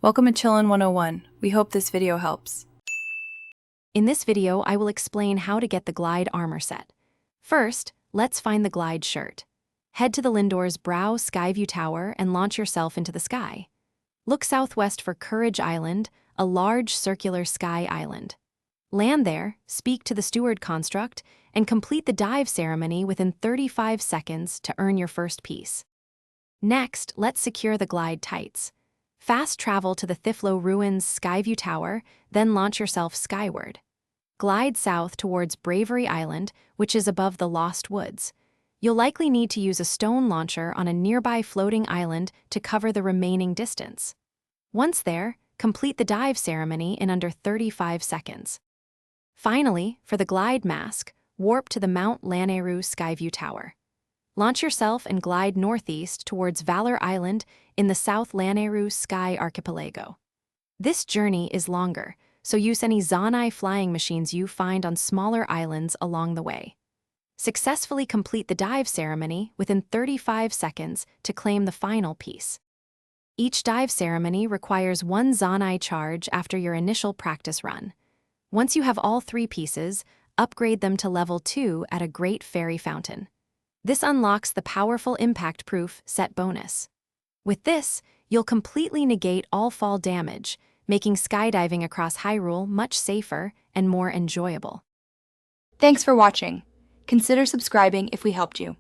Welcome to Chillin' 101. We hope this video helps. In this video, I will explain how to get the Glide armor set. First, let's find the Glide shirt. Head to the Lindor's Brow Skyview Tower and launch yourself into the sky. Look southwest for Courage Island, a large circular sky island. Land there, speak to the steward construct, and complete the dive ceremony within 35 seconds to earn your first piece. Next, let's secure the Glide tights. Fast travel to the Thiflo Ruins Skyview Tower, then launch yourself skyward. Glide south towards Bravery Island, which is above the Lost Woods. You'll likely need to use a stone launcher on a nearby floating island to cover the remaining distance. Once there, complete the dive ceremony in under 35 seconds. Finally, for the Glide mask, warp to the Mount Lanayru Skyview Tower. Launch yourself and glide northeast towards Valor Island in the South Lanayru Sky Archipelago. This journey is longer, so use any Zanai flying machines you find on smaller islands along the way. Successfully complete the dive ceremony within 35 seconds to claim the final piece. Each dive ceremony requires one Zanai charge after your initial practice run. Once you have all 3 pieces, upgrade them to level 2 at a Great Fairy Fountain. This unlocks the powerful impact-proof set bonus. With this, you'll completely negate all fall damage, making skydiving across Hyrule much safer and more enjoyable. Thanks for watching. Consider subscribing if we helped you.